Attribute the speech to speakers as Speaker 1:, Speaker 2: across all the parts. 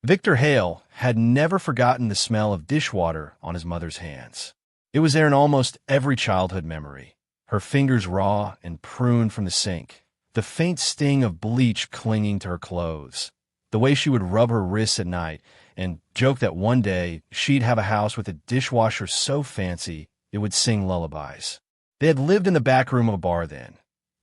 Speaker 1: Victor Hale had never forgotten the smell of dishwater on his mother's hands. It was there in almost every childhood memory, her fingers raw and pruned from the sink, the faint sting of bleach clinging to her clothes, the way she would rub her wrists at night and joke that one day she'd have a house with a dishwasher so fancy it would sing lullabies. They had lived in the back room of a bar then,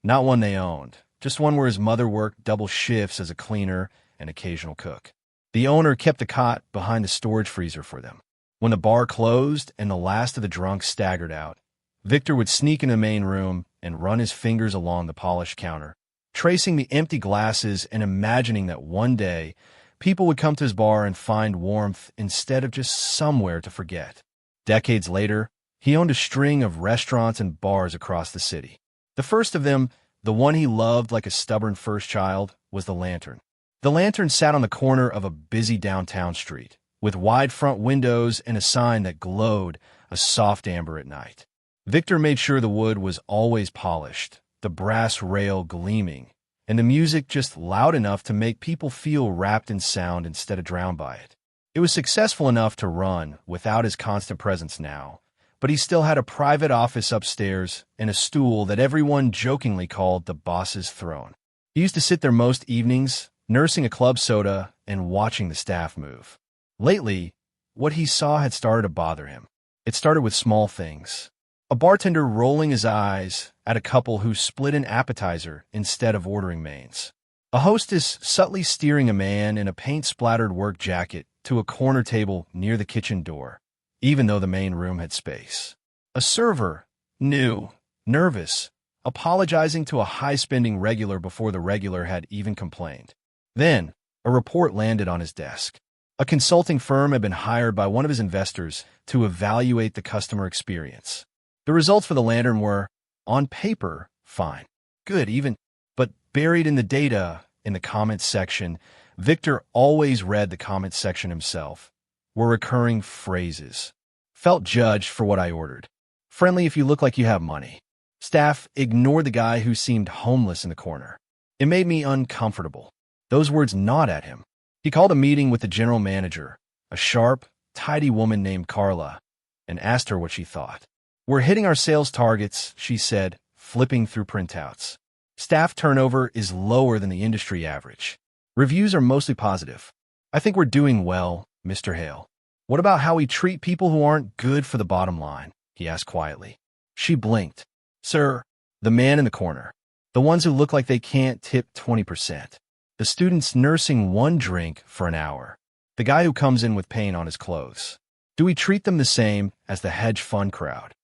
Speaker 1: not one they owned, just one where his mother worked double shifts as a cleaner and occasional cook. The owner kept a cot behind the storage freezer for them. When the bar closed and the last of the drunks staggered out, Victor would sneak in the main room and run his fingers along the polished counter, tracing the empty glasses and imagining that one day people would come to his bar and find warmth instead of just somewhere to forget. Decades later, he owned a string of restaurants and bars across the city. The first of them, the one he loved like a stubborn first child, was the Lantern. The Lantern sat on the corner of a busy downtown street, with wide front windows and a sign that glowed a soft amber at night. Victor made sure the wood was always polished, the brass rail gleaming, and the music just loud enough to make people feel wrapped in sound instead of drowned by it. It was successful enough to run without his constant presence now, but he still had a private office upstairs and a stool that everyone jokingly called the boss's throne. He used to sit there most evenings, nursing a club soda and watching the staff move. Lately, what he saw had started to bother him. It started with small things. A bartender rolling his eyes at a couple who split an appetizer instead of ordering mains. A hostess subtly steering a man in a paint-splattered work jacket to a corner table near the kitchen door, even though the main room had space. A server, new, nervous, apologizing to a high-spending regular before the regular had even complained. Then, a report landed on his desk. A consulting firm had been hired by one of his investors to evaluate the customer experience. The results for the Lantern were, on paper, fine, good even, but buried in the data, in the comments section, Victor always read the comments section himself, were recurring phrases. Felt judged for what I ordered. Friendly if you look like you have money. Staff ignored the guy who seemed homeless in the corner. It made me uncomfortable. Those words gnawed at him. He called a meeting with the general manager, a sharp, tidy woman named Carla, and asked her what she thought. "We're hitting our sales targets," she said, flipping through printouts. "Staff turnover is lower than the industry average. Reviews are mostly positive. I think we're doing well, Mr. Hale. What about how we treat people who aren't good for the bottom line?" he asked quietly. She blinked. "Sir, the man in the corner. The ones who look like they can't tip 20%. The students nursing one drink for an hour. The guy who comes in with paint on his clothes. Do we treat them the same as the hedge fund crowd?"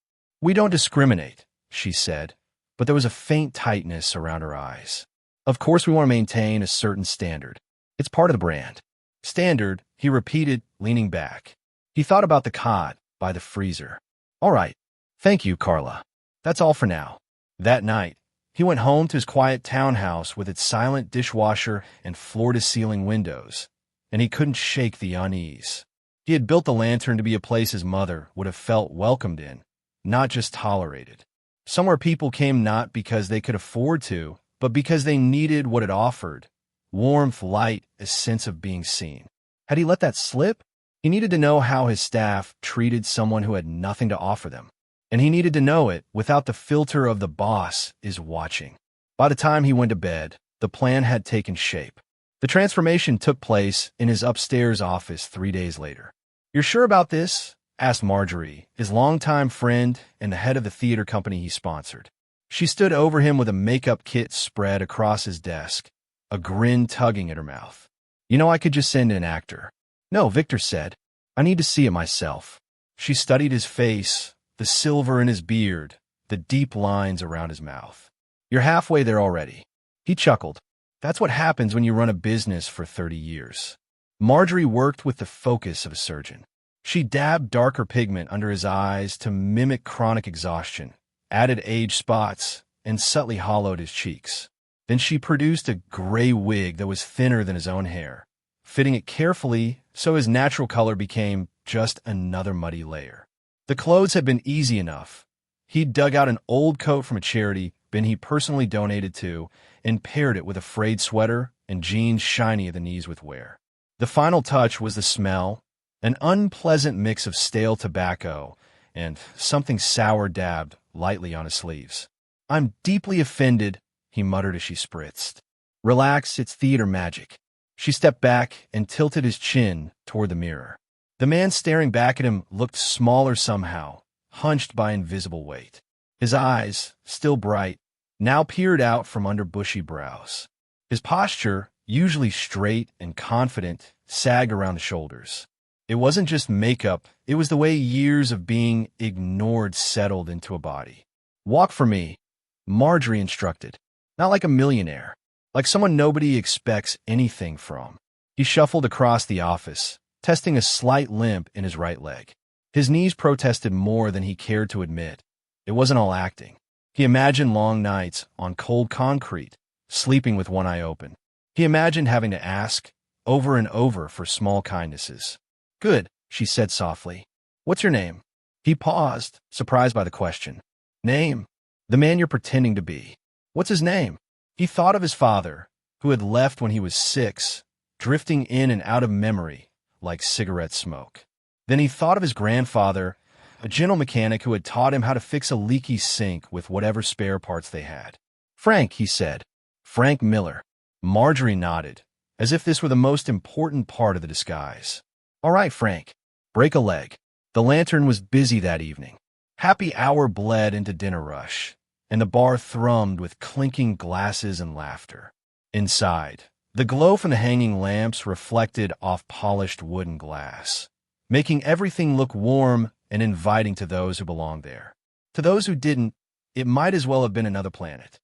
Speaker 1: "We don't discriminate," she said, but there was a faint tightness around her eyes. "Of course we want to maintain a certain standard. It's part of the brand." "Standard," he repeated, leaning back. He thought about the cot by the freezer. "All right. Thank you, Carla. That's all for now." That night, he went home to his quiet townhouse with its silent dishwasher and floor-to-ceiling windows, and he couldn't shake the unease. He had built the Lantern to be a place his mother would have felt welcomed in, not just tolerated. Somewhere people came not because they could afford to, but because they needed what it offered. Warmth, light, a sense of being seen. Had he let that slip? He needed to know how his staff treated someone who had nothing to offer them. And he needed to know it without the filter of the boss is watching. By the time he went to bed, the plan had taken shape. The transformation took place in his upstairs office 3 days later. "You're sure about this?" asked Marjorie, his longtime friend and the head of the theater company he sponsored. She stood over him with a makeup kit spread across his desk, a grin tugging at her mouth. "You know, I could just send an actor." "No," Victor said. "I need to see it myself." She studied his face, the silver in his beard, the deep lines around his mouth. "You're halfway there already." He chuckled. "That's what happens when you run a business for 30 years. Marjorie worked with the focus of a surgeon. She dabbed darker pigment under his eyes to mimic chronic exhaustion, added age spots, and subtly hollowed his cheeks. Then she produced a gray wig that was thinner than his own hair, fitting it carefully so his natural color became just another muddy layer. The clothes had been easy enough. He'd dug out an old coat from a charity bin he personally donated to and paired it with a frayed sweater and jeans shiny at the knees with wear. The final touch was the smell, an unpleasant mix of stale tobacco and something sour dabbed lightly on his sleeves. "I'm deeply offended," he muttered as she spritzed. "Relax, it's theater magic." She stepped back and tilted his chin toward the mirror. The man staring back at him looked smaller somehow, hunched by invisible weight. His eyes, still bright, now peered out from under bushy brows. His posture, usually straight and confident, sagged around the shoulders. It wasn't just makeup, it was the way years of being ignored settled into a body. "Walk for me," Marjorie instructed. "Not like a millionaire, like someone nobody expects anything from." He shuffled across the office, testing a slight limp in his right leg. His knees protested more than he cared to admit. It wasn't all acting. He imagined long nights on cold concrete, sleeping with one eye open. He imagined having to ask, over and over, for small kindnesses. "Good," she said softly. "What's your name?" He paused, surprised by the question. "Name? The man you're pretending to be. What's his name?" He thought of his father, who had left when he was 6, drifting in and out of memory like cigarette smoke. Then he thought of his grandfather, a gentle mechanic who had taught him how to fix a leaky sink with whatever spare parts they had. "Frank," he said. "Frank Miller." Marjorie nodded, as if this were the most important part of the disguise. "All right, Frank. Break a leg." The lantern was busy that evening. Happy hour bled into dinner rush, and the bar thrummed with clinking glasses and laughter. Inside, the glow from the hanging lamps reflected off polished wooden glass, making everything look warm and inviting to those who belonged there. To those who didn't, it might as well have been another planet.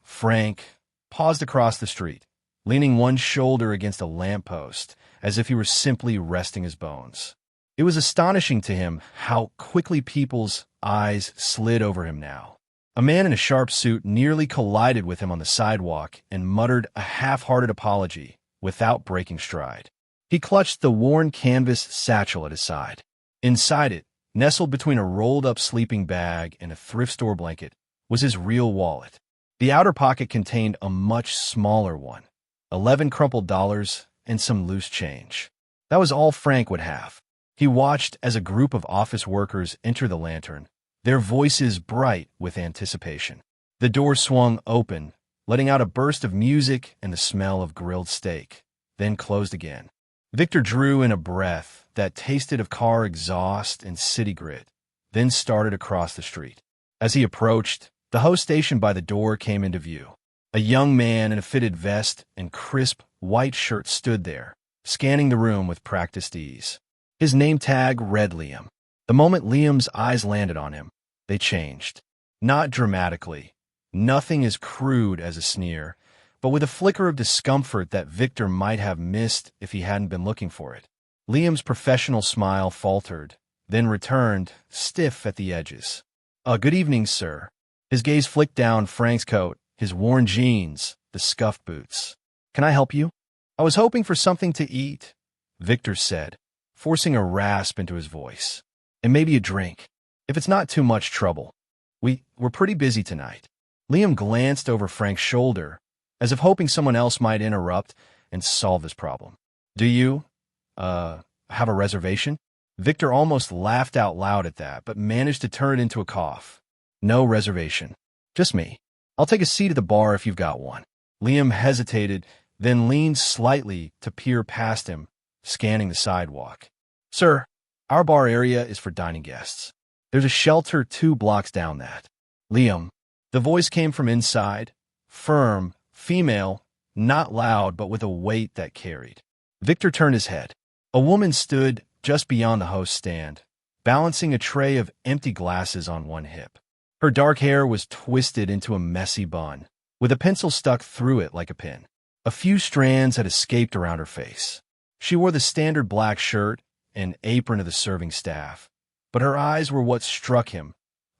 Speaker 1: Frank paused across the street, leaning one shoulder against a lamppost, as if he were simply resting his bones. It was astonishing to him how quickly people's eyes slid over him now. A man in a sharp suit nearly collided with him on the sidewalk and muttered a half-hearted apology without breaking stride. He clutched the worn canvas satchel at his side. Inside it, nestled between a rolled-up sleeping bag and a thrift store blanket, was his real wallet. The outer pocket contained a much smaller one, 11 crumpled dollars and some loose change. That was all Frank would have. He watched as a group of office workers entered the lantern, their voices bright with anticipation. The door swung open, letting out a burst of music and the smell of grilled steak, then closed again. Victor drew in a breath that tasted of car exhaust and city grit, then started across the street. As he approached, the host stationed by the door came into view. A young man in a fitted vest and crisp white shirt stood there, scanning the room with practiced ease. His name tag read Liam. The moment Liam's eyes landed on him, they changed. Not dramatically, nothing as crude as a sneer, but with a flicker of discomfort that Victor might have missed if he hadn't been looking for it. Liam's professional smile faltered, then returned, stiff at the edges. Good evening, sir." His gaze flicked down Frank's coat, his worn jeans, the scuffed boots. "Can I help you?" "I was hoping for something to eat," Victor said, forcing a rasp into his voice. "And maybe a drink, if it's not too much trouble. We're pretty busy tonight." Liam glanced over Frank's shoulder, as if hoping someone else might interrupt and solve this problem. "Do you, have a reservation?" Victor almost laughed out loud at that, but managed to turn it into a cough. "No reservation. Just me. I'll take a seat at the bar if you've got one." Liam hesitated, then leaned slightly to peer past him, scanning the sidewalk. "Sir, our bar area is for dining guests. There's a shelter 2 blocks down that." "Liam." The voice came from inside, firm, female, not loud, but with a weight that carried. Victor turned his head. A woman stood just beyond the host's stand, balancing a tray of empty glasses on one hip. Her dark hair was twisted into a messy bun, with a pencil stuck through it like a pin. A few strands had escaped around her face. She wore the standard black shirt and apron of the serving staff, but her eyes were what struck him,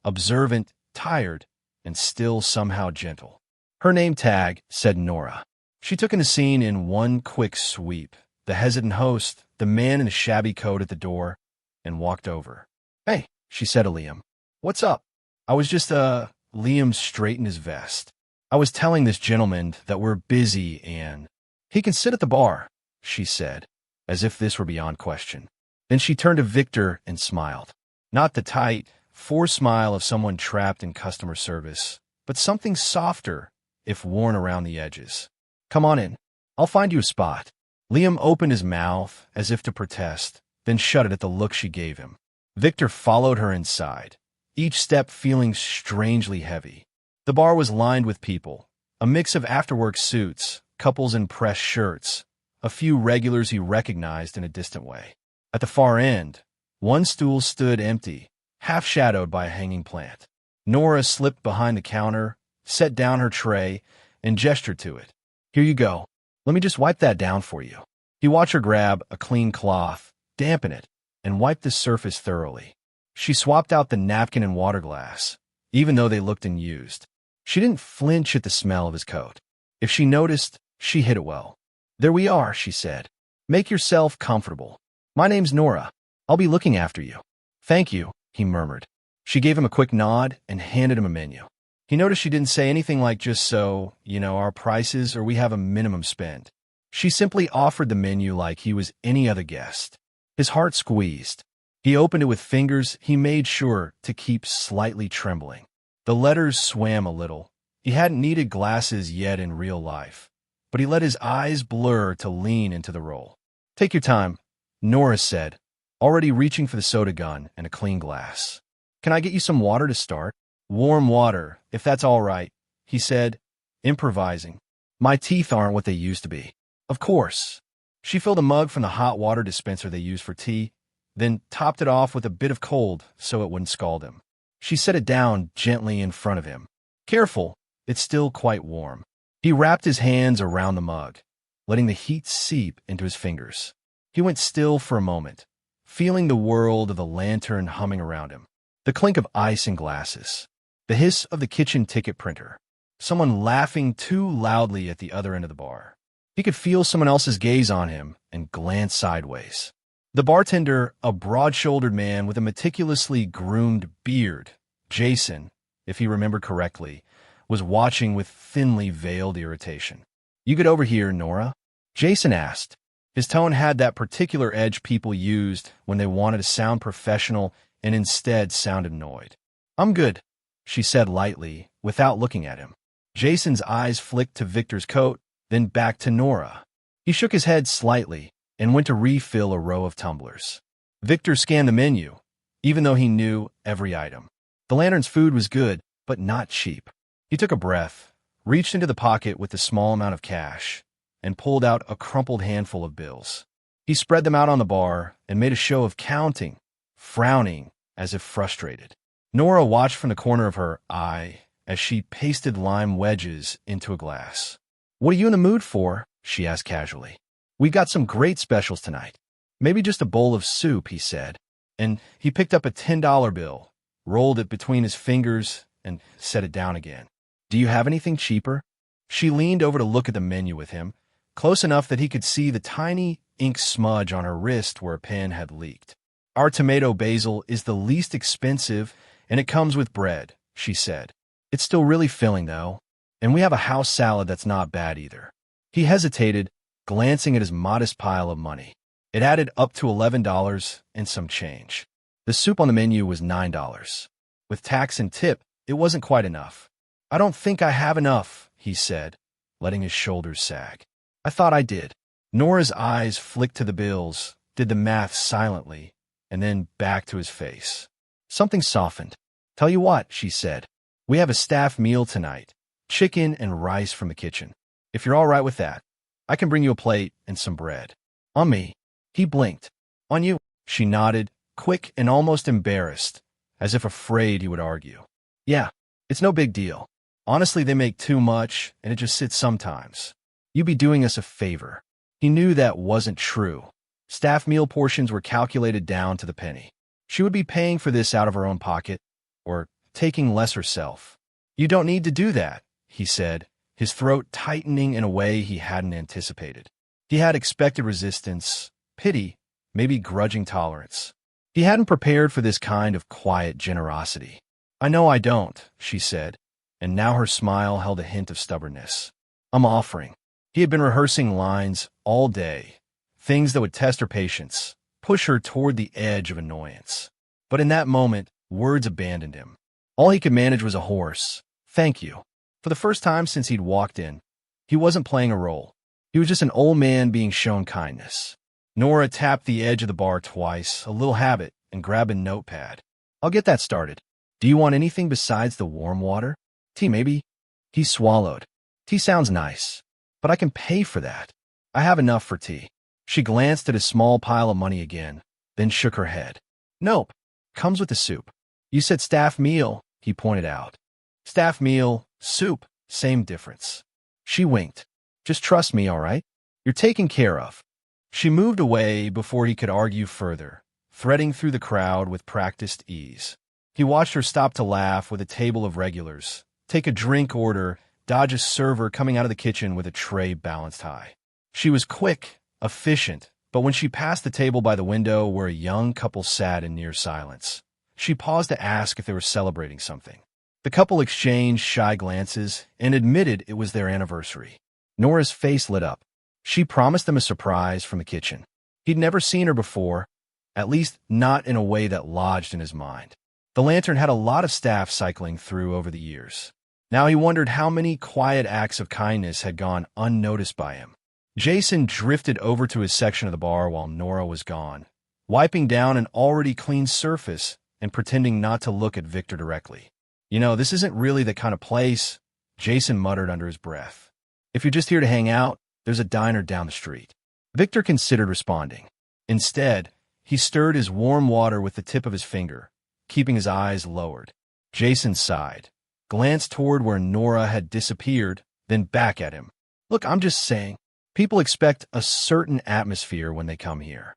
Speaker 1: observant, tired, and still somehow gentle. Her name tag said Nora. She took in the scene in one quick sweep, the hesitant host, the man in a shabby coat at the door, and walked over. "Hey," she said to Liam. "What's up?" "I was just, Liam straightened his vest. "I was telling this gentleman that we're busy and..." He can sit at the bar, she said, as if this were beyond question. Then she turned to Victor and smiled. Not the tight, forced smile of someone trapped in customer service, but something softer, if worn around the edges. Come on in. I'll find you a spot. Liam opened his mouth as if to protest, then shut it at the look she gave him. Victor followed her inside, each step feeling strangely heavy. The bar was lined with people, a mix of after-work suits, couples in pressed shirts, a few regulars he recognized in a distant way. At the far end, one stool stood empty, half-shadowed by a hanging plant. Nora slipped behind the counter, set down her tray, and gestured to it. Here you go. Let me just wipe that down for you. He watched her grab a clean cloth, dampen it, and wipe the surface thoroughly. She swapped out the napkin and water glass, even though they looked unused. She didn't flinch at the smell of his coat. If she noticed, she hid it well. There we are, she said. Make yourself comfortable. My name's Nora. I'll be looking after you. Thank you, he murmured. She gave him a quick nod and handed him a menu. He noticed she didn't say anything like just so, our prices or we have a minimum spend. She simply offered the menu like he was any other guest. His heart squeezed. He opened it with fingers he made sure to keep slightly trembling. The letters swam a little. He hadn't needed glasses yet in real life, but he let his eyes blur to lean into the role. Take your time, Nora said, already reaching for the soda gun and a clean glass. Can I get you some water to start? Warm water, if that's all right, he said, improvising. My teeth aren't what they used to be. Of course. She filled a mug from the hot water dispenser they use for tea, then topped it off with a bit of cold so it wouldn't scald him. She set it down gently in front of him. Careful, it's still quite warm. He wrapped his hands around the mug, letting the heat seep into his fingers. He went still for a moment, feeling the world of the lantern humming around him. The clink of ice in glasses. The hiss of the kitchen ticket printer. Someone laughing too loudly at the other end of the bar. He could feel someone else's gaze on him and glance sideways. The bartender, a broad-shouldered man with a meticulously groomed beard, Jason, if he remembered correctly, was watching with thinly veiled irritation. You get over here, Nora? Jason asked. His tone had that particular edge people used when they wanted to sound professional and instead sounded annoyed. I'm good, she said lightly, without looking at him. Jason's eyes flicked to Victor's coat, then back to Nora. He shook his head slightly and went to refill a row of tumblers. Victor scanned the menu, even though he knew every item. The lantern's food was good, but not cheap. He took a breath, reached into the pocket with the small amount of cash, and pulled out a crumpled handful of bills. He spread them out on the bar and made a show of counting, frowning as if frustrated. Nora watched from the corner of her eye as she pasted lime wedges into a glass. What are you in the mood for? She asked casually. We've got some great specials tonight. Maybe just a bowl of soup, he said. And he picked up a $10 bill, rolled it between his fingers, and set it down again. Do you have anything cheaper? She leaned over to look at the menu with him, close enough that he could see the tiny ink smudge on her wrist where a pen had leaked. Our tomato basil is the least expensive, and it comes with bread, she said. It's still really filling, though, and we have a house salad that's not bad either. He hesitated, glancing at his modest pile of money. It added up to $11 and some change. The soup on the menu was $9. With tax and tip, it wasn't quite enough. I don't think I have enough, he said, letting his shoulders sag. I thought I did. Nora's eyes flicked to the bills, did the math silently, and then back to his face. Something softened. Tell you what, she said. We have a staff meal tonight. Chicken and rice from the kitchen. If you're all right with that, I can bring you a plate and some bread. On me. He blinked. On you. She nodded, quick and almost embarrassed, as if afraid he would argue. Yeah, it's no big deal. Honestly, they make too much, and it just sits sometimes. You'd be doing us a favor. He knew that wasn't true. Staff meal portions were calculated down to the penny. She would be paying for this out of her own pocket, or taking less herself. You don't need to do that, he said, his throat tightening in a way he hadn't anticipated. He had expected resistance, pity, maybe grudging tolerance. He hadn't prepared for this kind of quiet generosity. I know I don't, she said, and now her smile held a hint of stubbornness. I'm offering. He had been rehearsing lines all day, things that would test her patience, push her toward the edge of annoyance. But in that moment, words abandoned him. All he could manage was a hoarse, "Thank you." For the first time since he'd walked in, he wasn't playing a role. He was just an old man being shown kindness. Nora tapped the edge of the bar twice, a little habit, and grabbed a notepad. "I'll get that started. Do you want anything besides the warm water? Tea, maybe?" He swallowed. "Tea sounds nice, but I can pay for that. I have enough for tea." She glanced at a small pile of money again, then shook her head. "Nope. Comes with the soup." "You said staff meal," he pointed out. "Staff meal, soup, same difference." She winked. "Just trust me, all right? You're taken care of." She moved away before he could argue further, threading through the crowd with practiced ease. He watched her stop to laugh with a table of regulars, take a drink order, dodge a server coming out of the kitchen with a tray balanced high. She was quick, efficient, but when she passed the table by the window where a young couple sat in near silence, she paused to ask if they were celebrating something. The couple exchanged shy glances and admitted it was their anniversary. Nora's face lit up. She promised them a surprise from the kitchen. He'd never seen her before, at least not in a way that lodged in his mind. The lantern had a lot of staff cycling through over the years. Now he wondered how many quiet acts of kindness had gone unnoticed by him. Jason drifted over to his section of the bar while Nora was gone, wiping down an already clean surface and pretending not to look at Victor directly. "You know, this isn't really the kind of place," Jason muttered under his breath. "If you're just here to hang out, there's a diner down the street." Victor considered responding. Instead, he stirred his warm water with the tip of his finger, keeping his eyes lowered. Jason sighed, glanced toward where Nora had disappeared, then back at him. "Look, I'm just saying, people expect a certain atmosphere when they come here."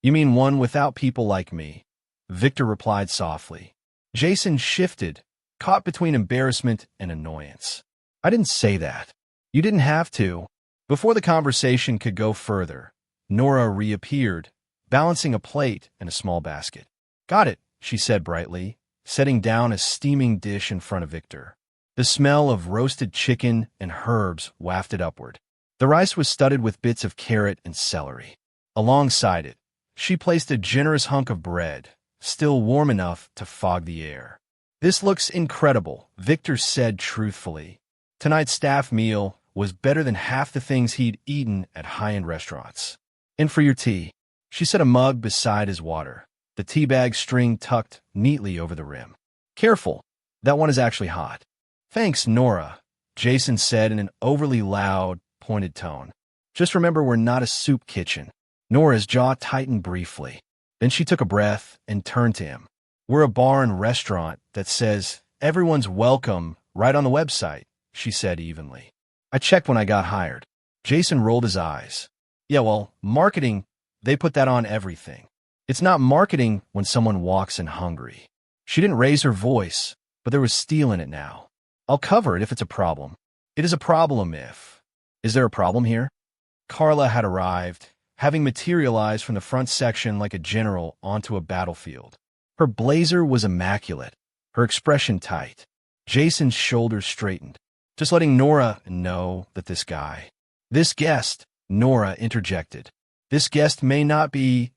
Speaker 1: "You mean one without people like me?" Victor replied softly. Jason shifted, caught between embarrassment and annoyance. "I didn't say that. You didn't have to." Before the conversation could go further, Nora reappeared, balancing a plate and a small basket. "Got it," she said brightly, setting down a steaming dish in front of Victor. The smell of roasted chicken and herbs wafted upward. The rice was studded with bits of carrot and celery. Alongside it, she placed a generous hunk of bread, still warm enough to fog the air. "This looks incredible," Victor said truthfully. Tonight's staff meal was better than half the things he'd eaten at high-end restaurants. "And for your tea," she set a mug beside his water, the tea bag string tucked neatly over the rim. "Careful, that one is actually hot." "Thanks, Nora," Jason said in an overly loud, pointed tone. "Just remember we're not a soup kitchen." Nora's jaw tightened briefly. Then she took a breath and turned to him. "We're a bar and restaurant that says everyone's welcome right on the website," she said evenly. "I checked when I got hired." Jason rolled his eyes. "Yeah, well, marketing, they put that on everything. It's not marketing when someone walks in hungry." She didn't raise her voice, but there was steel in it now. "I'll cover it if it's a problem." "It is a problem if..." "Is there a problem here?" Carla had arrived, having materialized from the front section like a general onto a battlefield. Her blazer was immaculate, her expression tight. Jason's shoulders straightened, just letting Nora know that this guest, Nora interjected, "this guest may not be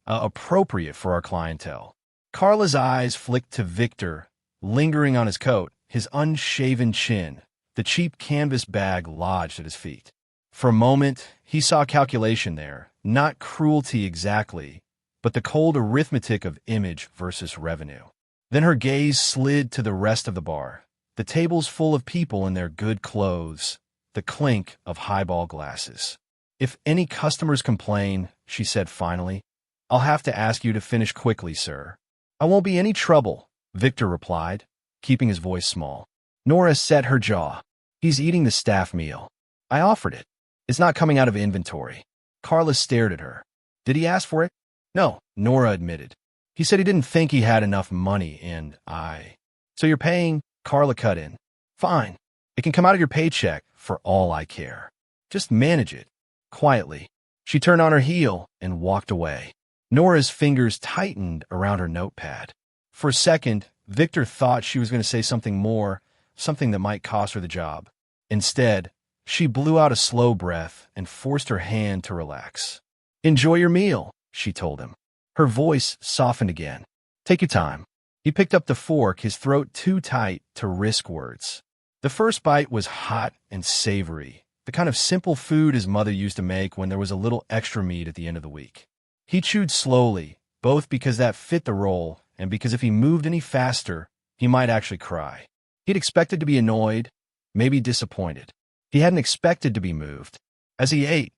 Speaker 1: appropriate for our clientele." Carla's eyes flicked to Victor, lingering on his coat, his unshaven chin, the cheap canvas bag lodged at his feet. For a moment, he saw calculation there, not cruelty exactly, but the cold arithmetic of image versus revenue. Then her gaze slid to the rest of the bar, the tables full of people in their good clothes, the clink of highball glasses. "If any customers complain," she said finally, "I'll have to ask you to finish quickly, sir." "I won't be any trouble," Victor replied, keeping his voice small. Nora set her jaw. "He's eating the staff meal. I offered it. It's not coming out of inventory." Carla stared at her. "Did he ask for it?" "No," Nora admitted. "He said he didn't think he had enough money, and I..." "So you're paying?" Carla cut in. "Fine. It can come out of your paycheck, for all I care. Just manage it." Quietly, she turned on her heel and walked away. Nora's fingers tightened around her notepad. For a second, Victor thought she was going to say something more, something that might cost her the job. Instead, She blew out a slow breath and forced her hand to relax. "Enjoy your meal," she told him. Her voice softened again. "Take your time." He picked up the fork, his throat too tight to risk words. The first bite was hot and savory, the kind of simple food his mother used to make when there was a little extra meat at the end of the week. He chewed slowly, both because that fit the role and because if he moved any faster, he might actually cry. He'd expected to be annoyed, maybe disappointed. He hadn't expected to be moved. As he ate,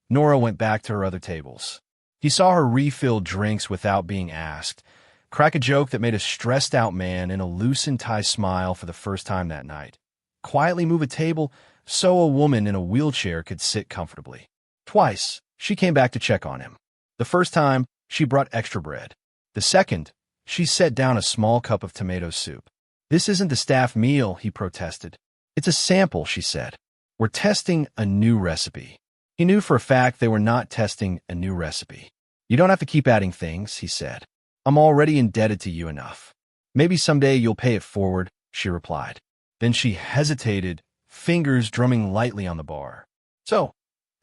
Speaker 1: Nora went back to her other tables. He saw her refill drinks without being asked, crack a joke that made a stressed-out man in a loosened tie smile for the first time that night, quietly move a table so a woman in a wheelchair could sit comfortably. Twice, she came back to check on him. The first time, she brought extra bread. The second, she set down a small cup of tomato soup. "This isn't the staff meal," he protested. "It's a sample," she said. "We're testing a new recipe." He knew for a fact they were not testing a new recipe. "You don't have to keep adding things," he said. "I'm already indebted to you enough." "Maybe someday you'll pay it forward," she replied. Then she hesitated, fingers drumming lightly on the bar. "So,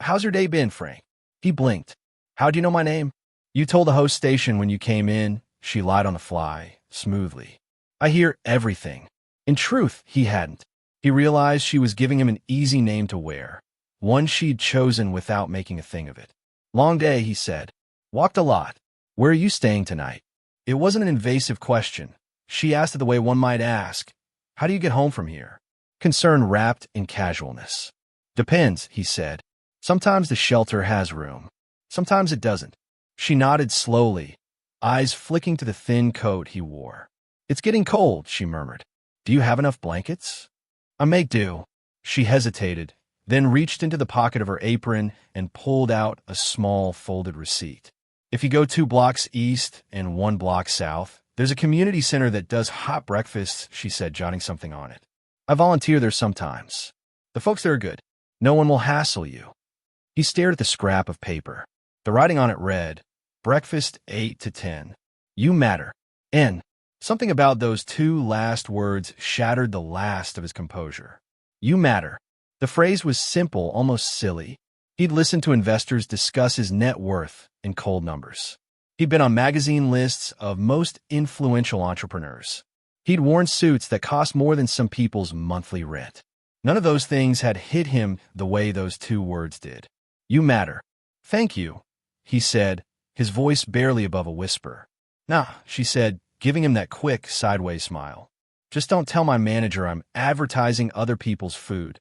Speaker 1: how's your day been, Frank?" He blinked. "How do you know my name?" "You told the host station when you came in," she lied on the fly, smoothly. "I hear everything." In truth, he hadn't. He realized she was giving him an easy name to wear, one she'd chosen without making a thing of it. "Long day," he said. "Walked a lot. Where are you staying tonight?" It wasn't an invasive question. She asked it the way one might ask, "How do you get home from here?" Concern wrapped in casualness. "Depends," he said. "Sometimes the shelter has room. Sometimes it doesn't." She nodded slowly, eyes flicking to the thin coat he wore. "It's getting cold," she murmured. "Do you have enough blankets?" "I make do." She hesitated, then reached into the pocket of her apron and pulled out a small folded receipt. "If you go 2 blocks east and 1 block south, there's a community center that does hot breakfasts," she said, jotting something on it. "I volunteer there sometimes. The folks there are good. No one will hassle you." He stared at the scrap of paper. The writing on it read, "Breakfast 8 to 10. You matter." N. Something about those 2 last words shattered the last of his composure. You matter. The phrase was simple, almost silly. He'd listened to investors discuss his net worth in cold numbers. He'd been on magazine lists of most influential entrepreneurs. He'd worn suits that cost more than some people's monthly rent. None of those things had hit him the way those 2 words did. You matter. "Thank you," he said, his voice barely above a whisper. "Nah," she said, giving him that quick, sideways smile. "Just don't tell my manager I'm advertising other people's food."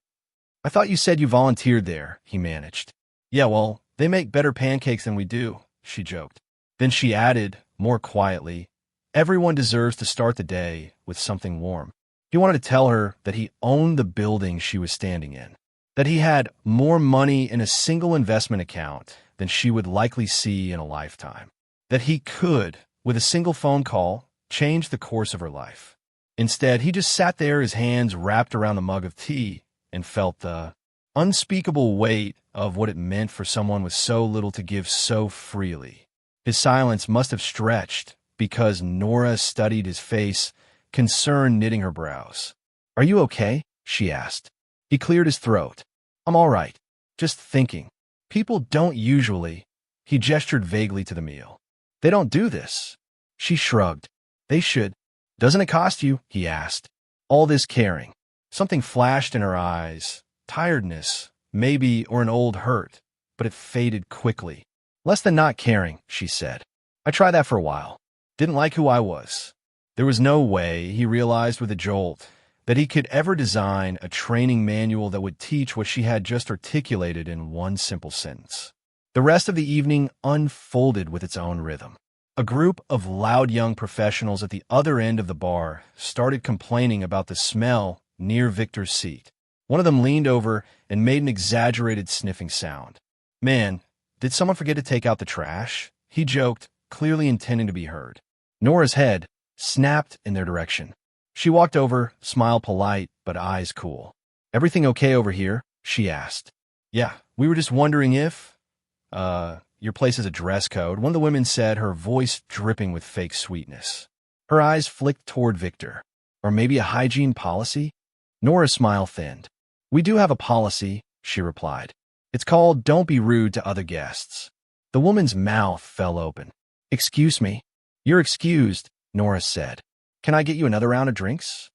Speaker 1: "I thought you said you volunteered there," he managed. "Yeah, well, they make better pancakes than we do," she joked. Then she added, more quietly, "Everyone deserves to start the day with something warm." He wanted to tell her that he owned the building she was standing in, that he had more money in a single investment account than she would likely see in a lifetime, that he could, with a single phone call, change the course of her life. Instead, he just sat there, his hands wrapped around the mug of tea, and felt the unspeakable weight of what it meant for someone with so little to give so freely. His silence must have stretched because Nora studied his face, concern knitting her brows. "Are you okay?" she asked. He cleared his throat. "I'm all right. Just thinking. People don't usually—" He gestured vaguely to the meal. "They don't do this." She shrugged. "They should." "Doesn't it cost you?" he asked. "All this caring." Something flashed in her eyes. Tiredness, maybe, or an old hurt, but it faded quickly. "Less than not caring," she said. "I tried that for a while. Didn't like who I was." There was no way, he realized with a jolt, that he could ever design a training manual that would teach what she had just articulated in one simple sentence. The rest of the evening unfolded with its own rhythm. A group of loud young professionals at the other end of the bar started complaining about the smell near Victor's seat. One of them leaned over and made an exaggerated sniffing sound. "Man, did someone forget to take out the trash?" he joked, clearly intending to be heard. Nora's head snapped in their direction. She walked over, smile polite, but eyes cool. "Everything okay over here?" she asked. "Yeah, we were just wondering if, your place has a dress code," one of the women said, her voice dripping with fake sweetness. Her eyes flicked toward Victor. "Or maybe a hygiene policy?" Nora's smile thinned. "We do have a policy," she replied. It's called Don't Be Rude to Other Guests. The woman's mouth fell open. Excuse me. You're excused, Nora said. Can I get you another round of drinks?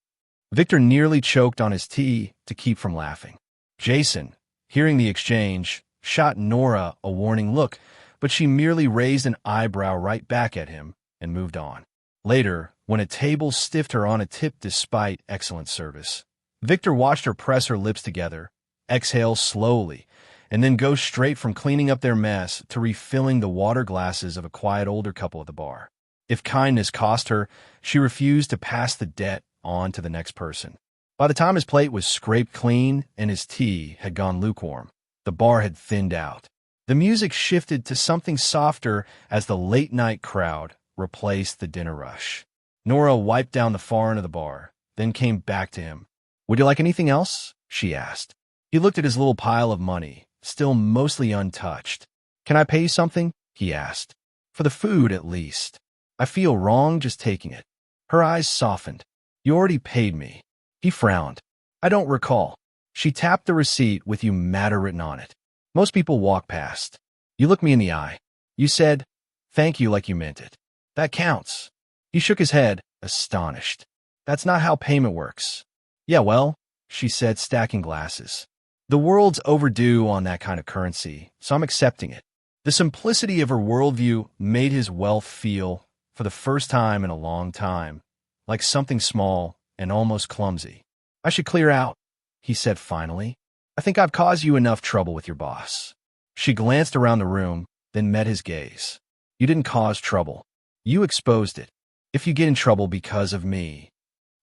Speaker 1: Victor nearly choked on his tea to keep from laughing. Jason, hearing the exchange, shot Nora a warning look, but she merely raised an eyebrow right back at him and moved on. Later, when a table stiffed her on a tip despite excellent service, Victor watched her press her lips together, exhale slowly, and then go straight from cleaning up their mess to refilling the water glasses of a quiet older couple at the bar. If kindness cost her, she refused to pass the debt on to the next person. By the time his plate was scraped clean and his tea had gone lukewarm, the bar had thinned out. The music shifted to something softer as the late-night crowd replaced the dinner rush. Nora wiped down the far end of the bar, then came back to him. Would you like anything else? She asked. He looked at his little pile of money, still mostly untouched. Can I pay you something? He asked. For the food, at least. I feel wrong just taking it. Her eyes softened. You already paid me. He frowned. I don't recall. She tapped the receipt with "You matter" written on it. Most people walk past. You looked me in the eye. You said, thank you like you meant it. That counts. He shook his head, astonished. That's not how payment works. Yeah, well, she said, stacking glasses. The world's overdue on that kind of currency, so I'm accepting it. The simplicity of her worldview made his wealth feel, for the first time in a long time, like something small and almost clumsy. I should clear out, he said finally. I think I've caused you enough trouble with your boss. She glanced around the room, then met his gaze. You didn't cause trouble. You exposed it. If you get in trouble because of me.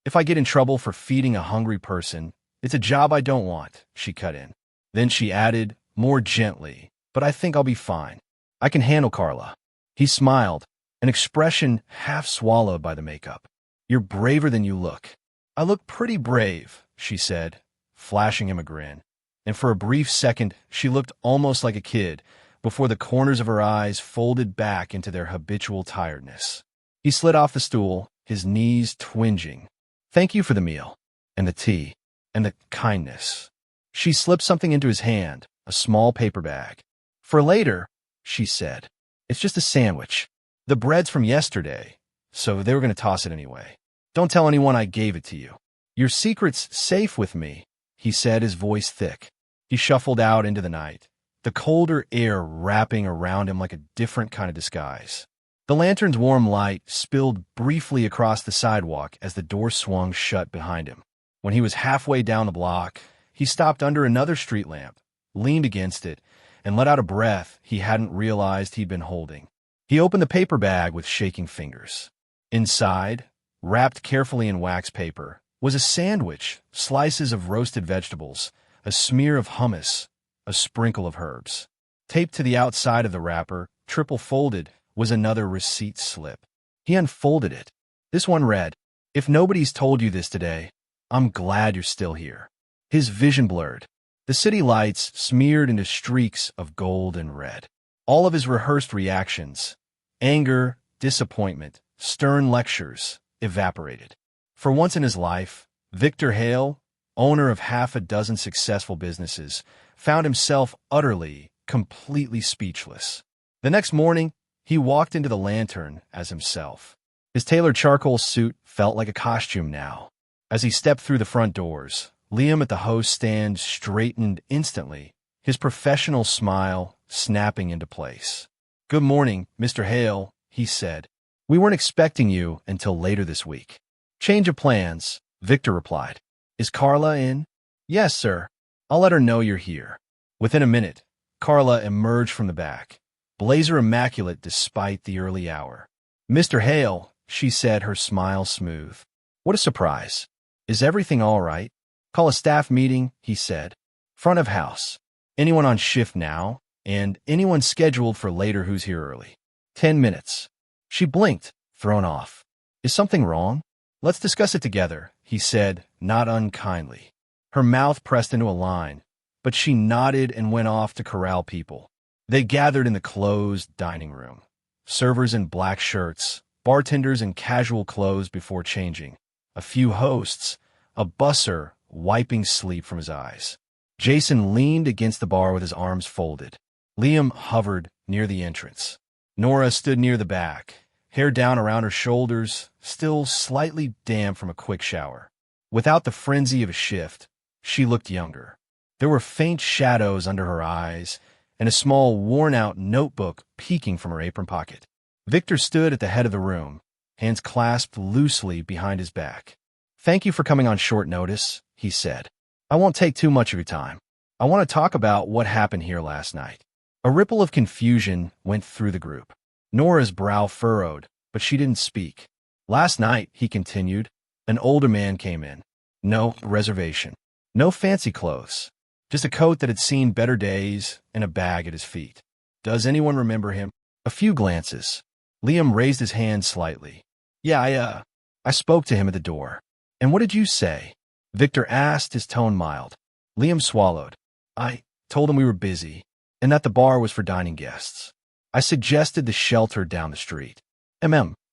Speaker 1: If I get in trouble for feeding a hungry person, it's a job I don't want, she cut in. Then she added, more gently, but I think I'll be fine. I can handle Carla. He smiled, an expression half swallowed by the makeup. You're braver than you look. I look pretty brave, she said, flashing him a grin. And for a brief second, she looked almost like a kid, before the corners of her eyes folded back into their habitual tiredness. He slid off the stool, his knees twinging. Thank you for the meal, and the tea, and the kindness. She slipped something into his hand, a small paper bag. For later, she said. It's just a sandwich. The bread's from yesterday, so they were going to toss it anyway. Don't tell anyone I gave it to you. Your secret's safe with me, he said, his voice thick. He shuffled out into the night, the colder air wrapping around him like a different kind of disguise. The lantern's warm light spilled briefly across the sidewalk as the door swung shut behind him. When he was halfway down the block, he stopped under another street lamp, leaned against it, and let out a breath he hadn't realized he'd been holding. He opened the paper bag with shaking fingers. Inside, wrapped carefully in wax paper, was a sandwich, slices of roasted vegetables, a smear of hummus, a sprinkle of herbs. Taped to the outside of the wrapper, triple folded, was another receipt slip. He unfolded it. This one read, If nobody's told you this today, I'm glad you're still here. His vision blurred. The city lights smeared into streaks of gold and red. All of his rehearsed reactions, anger, disappointment, stern lectures, evaporated. For once in his life, Victor Hale, owner of half a dozen successful businesses, found himself utterly, completely speechless. The next morning, he walked into the lantern as himself. His tailored charcoal suit felt like a costume now. As he stepped through the front doors, Liam at the host stand straightened instantly, his professional smile snapping into place. Good morning, Mr. Hale, he said. We weren't expecting you until later this week. Change of plans, Victor replied. Is Carla in? Yes, sir. I'll let her know you're here. Within a minute, Carla emerged from the back, blazer immaculate despite the early hour. Mr. Hale, she said, her smile smooth. What a surprise. Is everything all right? Call a staff meeting, he said. Front of house. Anyone on shift now, and anyone scheduled for later who's here early. 10 minutes. She blinked, thrown off. Is something wrong? Let's discuss it together, he said, not unkindly. Her mouth pressed into a line, but she nodded and went off to corral people. They gathered in the closed dining room. Servers in black shirts, bartenders in casual clothes before changing, a few hosts, a busser wiping sleep from his eyes. Jason leaned against the bar with his arms folded. Liam hovered near the entrance. Nora stood near the back, hair down around her shoulders, still slightly damp from a quick shower. Without the frenzy of a shift, she looked younger. There were faint shadows under her eyes, and a small, worn-out notebook peeking from her apron pocket. Victor stood at the head of the room, hands clasped loosely behind his back. "Thank you for coming on short notice," he said. "I won't take too much of your time. I want to talk about what happened here last night." A ripple of confusion went through the group. Nora's brow furrowed, but she didn't speak. "Last night," he continued, "an older man came in. No reservation. No fancy clothes. Just a coat that had seen better days and a bag at his feet. Does anyone remember him?" A few glances. Liam raised his hand slightly. "Yeah, I spoke to him at the door." "And what did you say?" Victor asked, his tone mild. Liam swallowed. "I told him we were busy, and that the bar was for dining guests. I suggested the shelter down the street."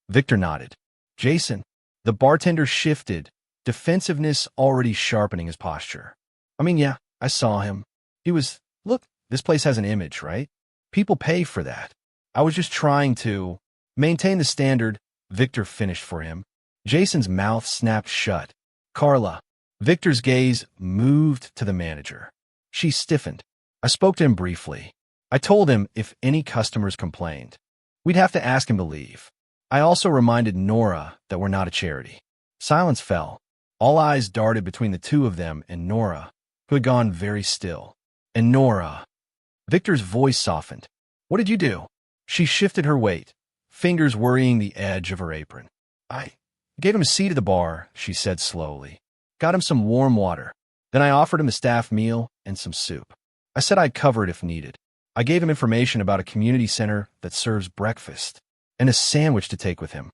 Speaker 1: Victor nodded. "Jason." The bartender shifted, defensiveness already sharpening his posture. "Yeah, I saw him. He was, look, this place has an image, right? People pay for that. I was just trying to maintain the standard." Victor finished for him. Jason's mouth snapped shut. "Carla." Victor's gaze moved to the manager. She stiffened. "I spoke to him briefly. I told him if any customers complained, we'd have to ask him to leave. I also reminded Nora that we're not a charity." Silence fell. All eyes darted between the two of them and Nora, who had gone very still. "And Nora." Victor's voice softened. "What did you do?" She shifted her weight, fingers worrying the edge of her apron. I gave him a seat at the bar," she said slowly. "Got him some warm water. Then I offered him a staff meal and some soup. I said I'd cover it if needed. I gave him information about a community center that serves breakfast and a sandwich to take with him."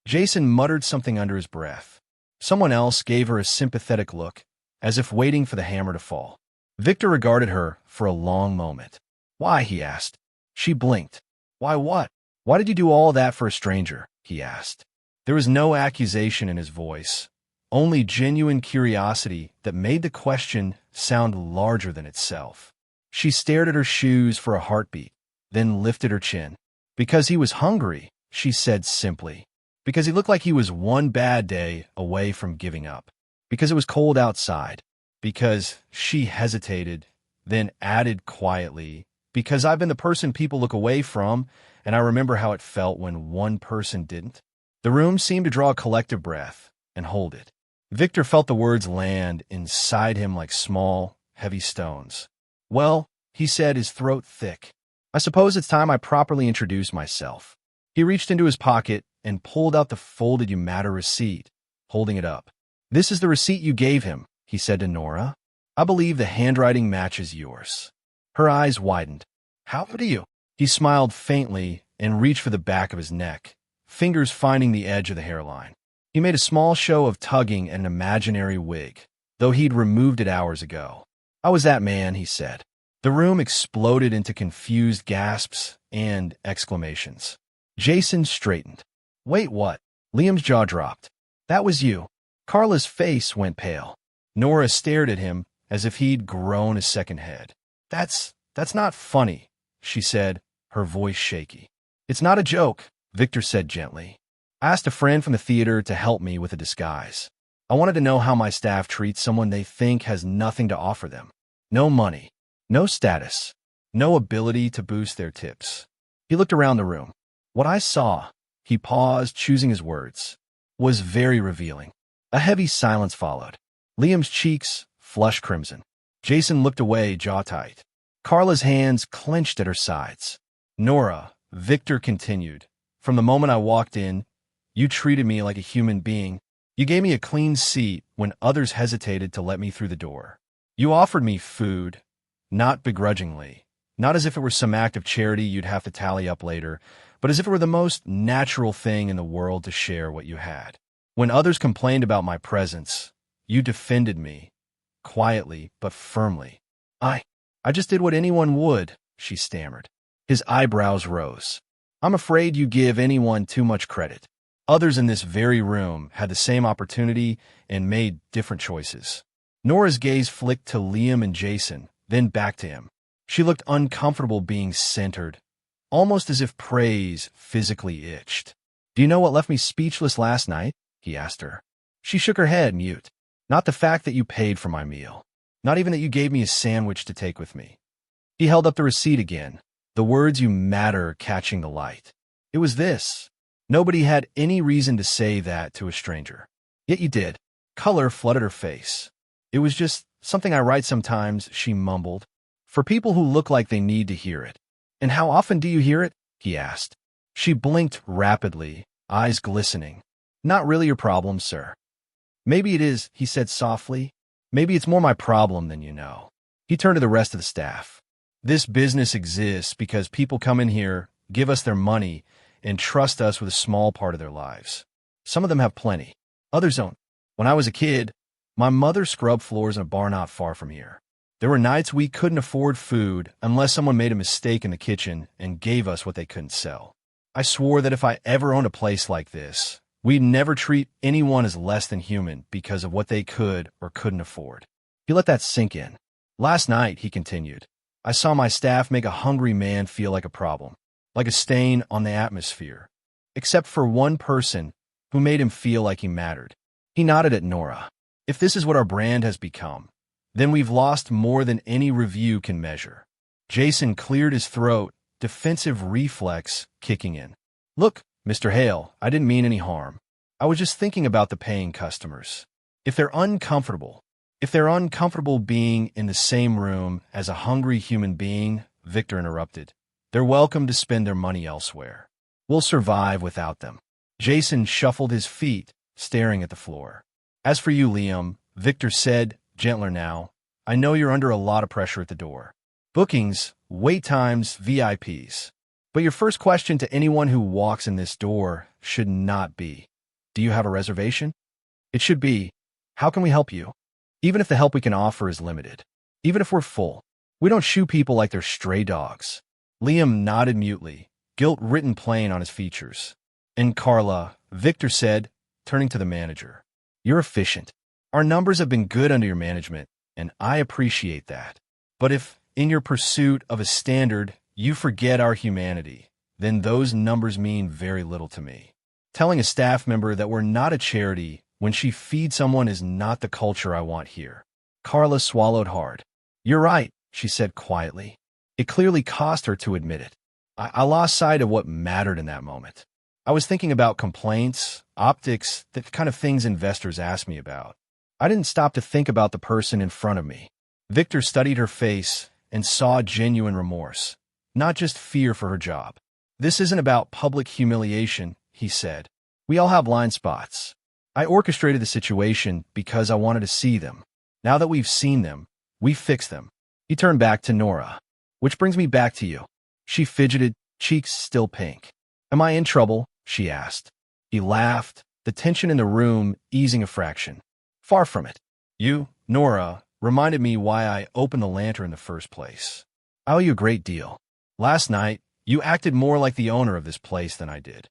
Speaker 1: Jason muttered something under his breath. Someone else gave her a sympathetic look, as if waiting for the hammer to fall. Victor regarded her for a long moment. "Why?" he asked. She blinked. "Why what? Why did you do all that for a stranger?" he asked. There was no accusation in his voice, only genuine curiosity that made the question sound larger than itself. She stared at her shoes for a heartbeat, then lifted her chin. "Because he was hungry," she said simply. "Because he looked like he was one bad day away from giving up. Because it was cold outside. Because," she hesitated, then added quietly, "because I've been the person people look away from, and I remember how it felt when one person didn't." The room seemed to draw a collective breath and hold it. Victor felt the words land inside him like small, heavy stones. "Well," he said, his throat thick, "I suppose it's time I properly introduce myself." He reached into his pocket and pulled out the folded "You Matter" receipt, holding it up. "This is the receipt you gave him," he said to Nora. "I believe the handwriting matches yours." Her eyes widened. "How do you?" He smiled faintly and reached for the back of his neck, fingers finding the edge of the hairline. He made a small show of tugging at an imaginary wig, though he'd removed it hours ago. "I was that man," he said. The room exploded into confused gasps and exclamations. Jason straightened. "Wait, what?" Liam's jaw dropped. "That was you." Carla's face went pale. Nora stared at him as if he'd grown a second head. That's not funny," she said, her voice shaky. "It's not a joke," Victor said gently. "I asked a friend from the theater to help me with a disguise. I wanted to know how my staff treats someone they think has nothing to offer them. No money, no status, no ability to boost their tips." He looked around the room. "What I saw," he paused, choosing his words, "was very revealing." A heavy silence followed. Liam's cheeks flushed crimson. Jason looked away, jaw tight. Carla's hands clenched at her sides. "Nora," Victor continued, "from the moment I walked in, you treated me like a human being. You gave me a clean seat when others hesitated to let me through the door. You offered me food, not begrudgingly, not as if it were some act of charity you'd have to tally up later, but as if it were the most natural thing in the world to share what you had. When others complained about my presence, you defended me, quietly but firmly. I just did what anyone would," she stammered. His eyebrows rose. "I'm afraid you give anyone too much credit. Others in this very room had the same opportunity and made different choices." Nora's gaze flicked to Liam and Jason, then back to him. She looked uncomfortable being centered, almost as if praise physically itched. "Do you know what left me speechless last night?" he asked her. She shook her head, mute. "Not the fact that you paid for my meal. Not even that you gave me a sandwich to take with me." He held up the receipt again, the words "you matter" catching the light. It was this. Nobody had any reason to say that to a stranger. Yet you did. Color flooded her face. "It was just something I write sometimes," she mumbled, "for people who look like they need to hear it." "And how often do you hear it?" he asked. She blinked rapidly, eyes glistening. "Not really your problem, sir." "Maybe it is," he said softly. "Maybe it's more my problem than you know." He turned to the rest of the staff. "This business exists because people come in here, give us their money, and trust us with a small part of their lives. Some of them have plenty. Others don't. When I was a kid, my mother scrubbed floors in a bar not far from here. There were nights we couldn't afford food unless someone made a mistake in the kitchen and gave us what they couldn't sell. I swore that if I ever owned a place like this, we'd never treat anyone as less than human because of what they could or couldn't afford." He let that sink in. "Last night," he continued, "I saw my staff make a hungry man feel like a problem, like a stain on the atmosphere, except for one person who made him feel like he mattered." He nodded at Nora. "If this is what our brand has become, then we've lost more than any review can measure." Jason cleared his throat, defensive reflex kicking in. "Look, Mr. Hale, I didn't mean any harm. I was just thinking about the paying customers. If they're uncomfortable being in the same room as a hungry human being," Victor interrupted, "they're welcome to spend their money elsewhere. We'll survive without them." Jason shuffled his feet, staring at the floor. "As for you, Liam," Victor said, gentler now, "I know you're under a lot of pressure at the door. Bookings, wait times, VIPs. But your first question to anyone who walks in this door should not be, 'Do you have a reservation?' It should be, 'How can we help you?' Even if the help we can offer is limited. Even if we're full. We don't shoo people like they're stray dogs." Liam nodded mutely, guilt written plain on his features. "And Carla," Victor said, turning to the manager, "you're efficient. Our numbers have been good under your management, and I appreciate that. But if, in your pursuit of a standard, you forget our humanity, then those numbers mean very little to me. Telling a staff member that we're not a charity when she feeds someone is not the culture I want here." Carla swallowed hard. "You're right," she said quietly. It clearly cost her to admit it. I lost sight of what mattered in that moment. I was thinking about complaints, optics, the kind of things investors ask me about. I didn't stop to think about the person in front of me." Victor studied her face and saw genuine remorse, not just fear for her job. "This isn't about public humiliation," he said. "We all have blind spots. I orchestrated the situation because I wanted to see them. Now that we've seen them, we fix them." He turned back to Nora. "Which brings me back to you." She fidgeted, cheeks still pink. "Am I in trouble?" she asked. He laughed, the tension in the room easing a fraction. "Far from it. You, Nora, reminded me why I opened the lantern in the first place. I owe you a great deal. Last night, you acted more like the owner of this place than I did."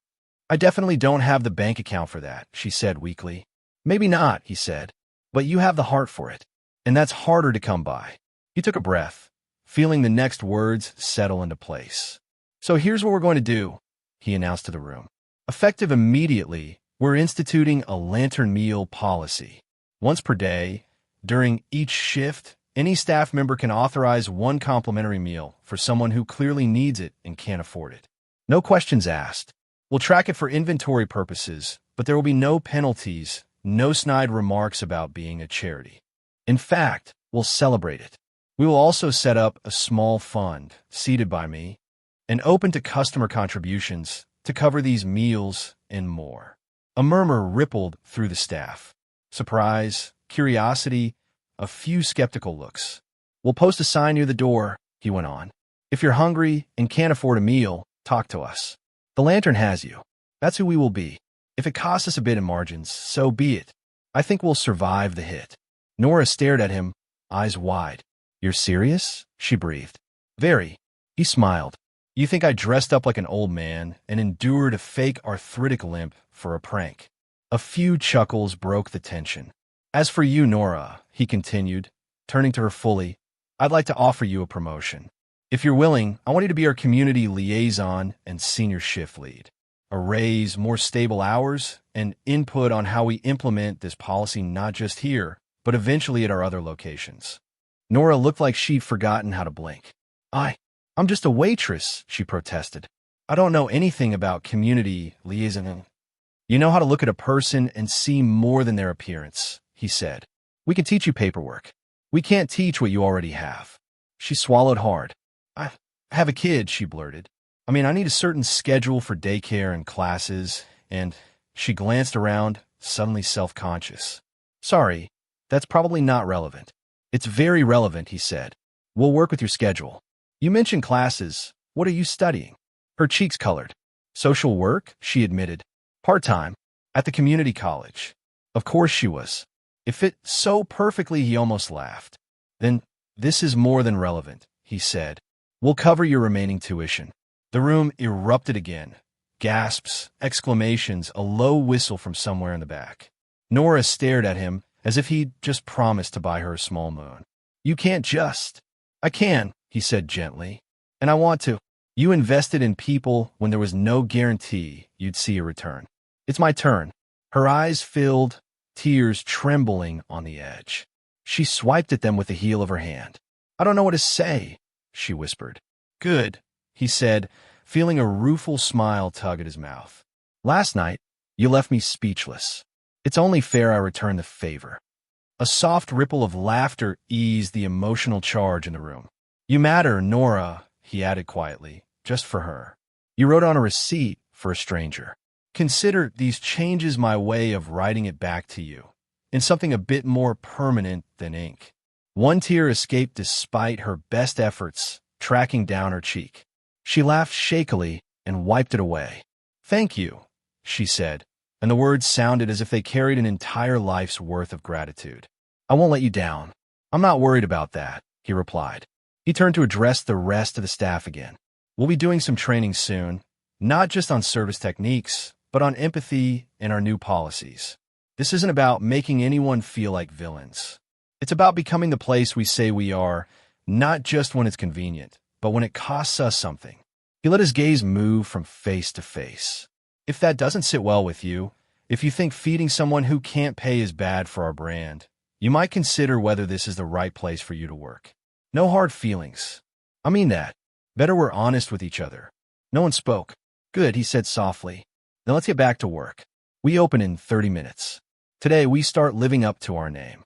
Speaker 1: "I definitely don't have the bank account for that," she said weakly. "Maybe not," he said, "but you have the heart for it, and that's harder to come by." He took a breath, feeling the next words settle into place. "So here's what we're going to do," he announced to the room. "Effective immediately, we're instituting a lantern meal policy. Once per day, during each shift, any staff member can authorize one complimentary meal for someone who clearly needs it and can't afford it. No questions asked. We'll track it for inventory purposes, but there will be no penalties, no snide remarks about being a charity. In fact, we'll celebrate it. We will also set up a small fund, seated by me, and open to customer contributions to cover these meals and more." A murmur rippled through the staff. Surprise, curiosity, a few skeptical looks. "We'll post a sign near the door," he went on. "If you're hungry and can't afford a meal, talk to us. The lantern has you. That's who we will be. If it costs us a bit in margins, so be it. I think we'll survive the hit." Nora stared at him, eyes wide. "You're serious?" she breathed. "Very." He smiled. "You think I dressed up like an old man and endured a fake arthritic limp for a prank?" A few chuckles broke the tension. As for you, Nora, he continued, turning to her fully, I'd like to offer you a promotion. If you're willing, I want you to be our community liaison and senior shift lead. A raise, more stable hours, and input on how we implement this policy not just here, but eventually at our other locations. Nora looked like she'd forgotten how to blink. I'm just a waitress, she protested. I don't know anything about community liaison. You know how to look at a person and see more than their appearance, he said. We can teach you paperwork. We can't teach what you already have. She swallowed hard. I have a kid, she blurted. I mean, I need a certain schedule for daycare and classes, and she glanced around, suddenly self-conscious. Sorry, that's probably not relevant. It's very relevant, he said. We'll work with your schedule. You mentioned classes. What are you studying? Her cheeks colored. Social work, she admitted. Part-time, at the community college. Of course she was. It fit so perfectly he almost laughed. Then, this is more than relevant, he said. We'll cover your remaining tuition. The room erupted again. Gasps, exclamations, a low whistle from somewhere in the back. Nora stared at him as if he'd just promised to buy her a small moon. You can't just. I can, he said gently. And I want to. You invested in people when there was no guarantee you'd see a return. It's my turn. Her eyes filled, tears trembling on the edge. She swiped at them with the heel of her hand. I don't know what to say, she whispered. Good, he said, feeling a rueful smile tug at his mouth. Last night, you left me speechless. It's only fair I return the favor. A soft ripple of laughter eased the emotional charge in the room. You matter, Nora, he added quietly, just for her. You wrote on a receipt for a stranger. Consider these changes my way of writing it back to you, in something a bit more permanent than ink. One tear escaped despite her best efforts, tracking down her cheek. She laughed shakily and wiped it away. Thank you, she said, and the words sounded as if they carried an entire life's worth of gratitude. I won't let you down. I'm not worried about that, he replied. He turned to address the rest of the staff again. We'll be doing some training soon, not just on service techniques, but on empathy and our new policies. This isn't about making anyone feel like villains. It's about becoming the place we say we are, not just when it's convenient, but when it costs us something. He let his gaze move from face to face. If that doesn't sit well with you, if you think feeding someone who can't pay is bad for our brand, you might consider whether this is the right place for you to work. No hard feelings. I mean that. Better we're honest with each other. No one spoke. Good, he said softly. Now let's get back to work. We open in 30 minutes. Today we start living up to our name.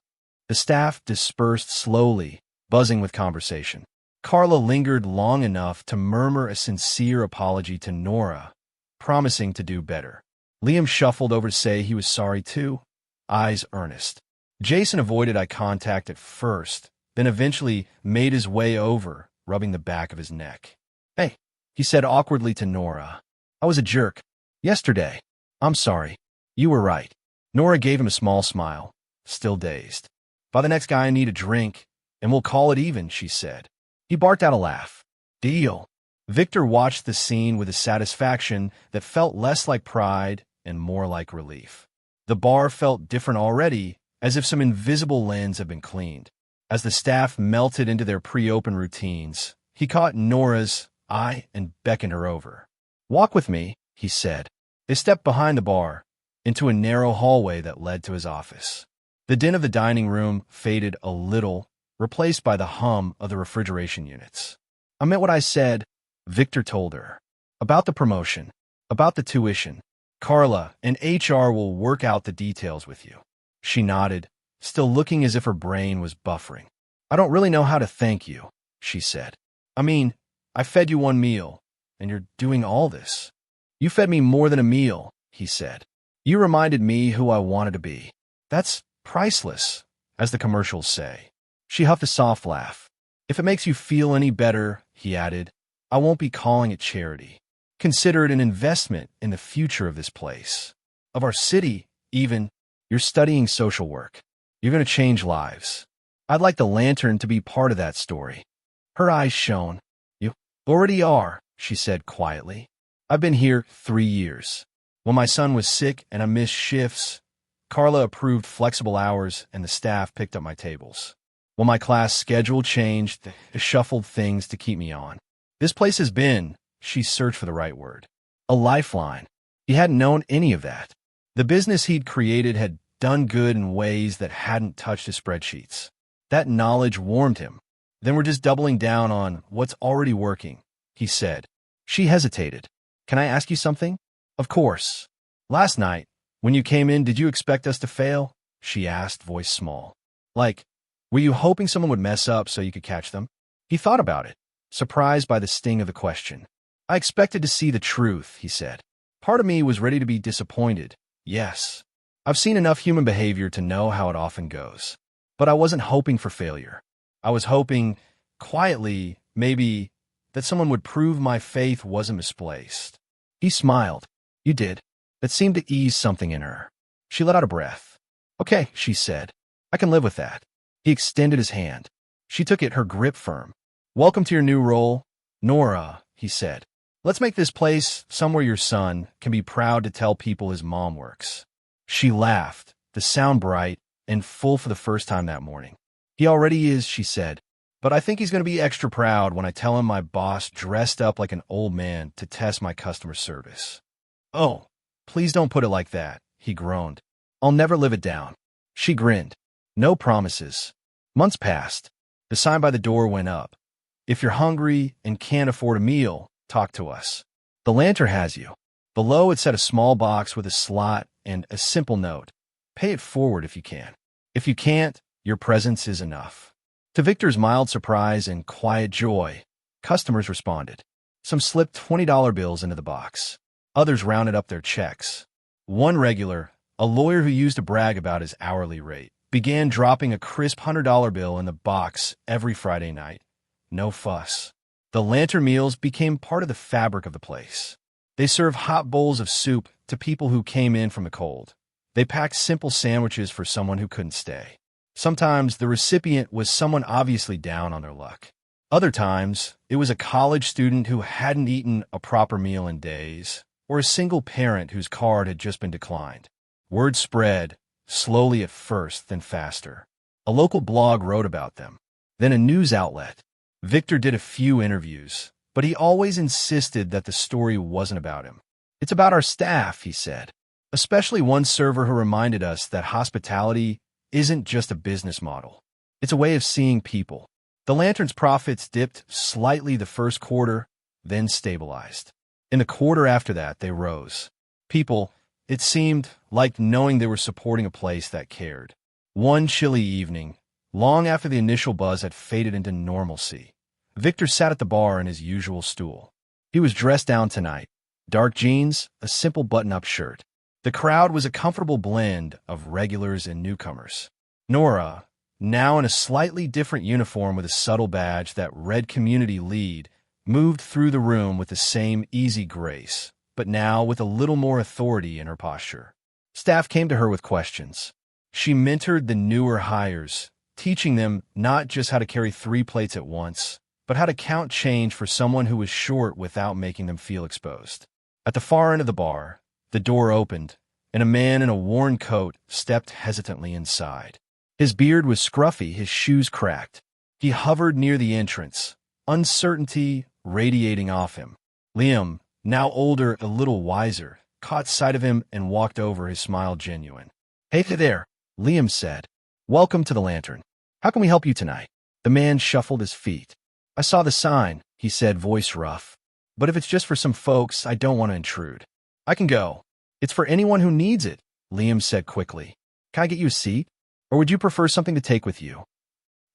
Speaker 1: The staff dispersed slowly, buzzing with conversation. Carla lingered long enough to murmur a sincere apology to Nora, promising to do better. Liam shuffled over to say he was sorry too, eyes earnest. Jason avoided eye contact at first, then eventually made his way over, rubbing the back of his neck. Hey, he said awkwardly to Nora. I was a jerk. Yesterday. I'm sorry. You were right. Nora gave him a small smile, still dazed. Buy the next guy I need a drink, and we'll call it even, she said. He barked out a laugh. Deal. Victor watched the scene with a satisfaction that felt less like pride and more like relief. The bar felt different already, as if some invisible lens had been cleaned. As the staff melted into their pre-open routines, he caught Nora's eye and beckoned her over. Walk with me, he said. They stepped behind the bar, into a narrow hallway that led to his office. The din of the dining room faded a little, replaced by the hum of the refrigeration units. I meant what I said, Victor told her. About the promotion, about the tuition. Carla and HR will work out the details with you. She nodded, still looking as if her brain was buffering. I don't really know how to thank you, she said. I mean, I fed you one meal, and you're doing all this. You fed me more than a meal, he said. You reminded me who I wanted to be. That's priceless, as the commercials say. She huffed a soft laugh. If it makes you feel any better, he added, I won't be calling it charity. Consider it an investment in the future of this place. Of our city, even. You're studying social work. You're going to change lives. I'd like the lantern to be part of that story. Her eyes shone. You already are, she said quietly. I've been here 3 years. When my son was sick and I missed shifts, Carla approved flexible hours, and the staff picked up my tables. When my class schedule changed, they shuffled things to keep me on. This place has been, she searched for the right word, a lifeline. He hadn't known any of that. The business he'd created had done good in ways that hadn't touched his spreadsheets. That knowledge warmed him. Then we're just doubling down on what's already working, he said. She hesitated. Can I ask you something? Of course. Last night, when you came in, did you expect us to fail? She asked, voice small. Like, were you hoping someone would mess up so you could catch them? He thought about it, surprised by the sting of the question. I expected to see the truth, he said. Part of me was ready to be disappointed. Yes. I've seen enough human behavior to know how it often goes. But I wasn't hoping for failure. I was hoping, quietly, maybe, that someone would prove my faith wasn't misplaced. He smiled. You did. That seemed to ease something in her. She let out a breath. Okay, she said. I can live with that. He extended his hand. She took it, her grip firm. Welcome to your new role, Nora, he said. Let's make this place somewhere your son can be proud to tell people his mom works. She laughed, the sound bright and full for the first time that morning. He already is, she said, but I think he's going to be extra proud when I tell him my boss dressed up like an old man to test my customer service. Oh, please don't put it like that, he groaned. I'll never live it down. She grinned. No promises. Months passed. The sign by the door went up. If you're hungry and can't afford a meal, talk to us. The lantern has you. Below it said a small box with a slot and a simple note. Pay it forward if you can. If you can't, your presence is enough. To Victor's mild surprise and quiet joy, customers responded. Some slipped $20 bills into the box. Others rounded up their checks. One regular, a lawyer who used to brag about his hourly rate, began dropping a crisp $100 bill in the box every Friday night. No fuss. The lantern meals became part of the fabric of the place. They served hot bowls of soup to people who came in from the cold. They packed simple sandwiches for someone who couldn't stay. Sometimes the recipient was someone obviously down on their luck. Other times, it was a college student who hadn't eaten a proper meal in days, or a single parent whose card had just been declined. Word spread, slowly at first, then faster. A local blog wrote about them, then a news outlet. Victor did a few interviews, but he always insisted that the story wasn't about him. It's about our staff, he said, especially one server who reminded us that hospitality isn't just a business model. It's a way of seeing people. The Lantern's profits dipped slightly the first quarter, then stabilized. In the quarter after that, they rose. People, it seemed, liked knowing they were supporting a place that cared. One chilly evening, long after the initial buzz had faded into normalcy, Victor sat at the bar in his usual stool. He was dressed down tonight. Dark jeans, a simple button-up shirt. The crowd was a comfortable blend of regulars and newcomers. Nora, now in a slightly different uniform with a subtle badge that read Community Lead, moved through the room with the same easy grace, but now with a little more authority in her posture. Staff came to her with questions. She mentored the newer hires, teaching them not just how to carry 3 plates at once, but how to count change for someone who was short without making them feel exposed. At the far end of the bar, the door opened, and a man in a worn coat stepped hesitantly inside. His beard was scruffy, his shoes cracked. He hovered near the entrance, uncertainty radiating off him. Liam, now older, a little wiser, caught sight of him and walked over, his smile genuine. Hey there, Liam said. Welcome to the Lantern. How can we help you tonight? The man shuffled his feet. I saw the sign, he said, voice rough. But if it's just for some folks, I don't want to intrude. I can go. It's for anyone who needs it, Liam said quickly. Can I get you a seat? Or would you prefer something to take with you?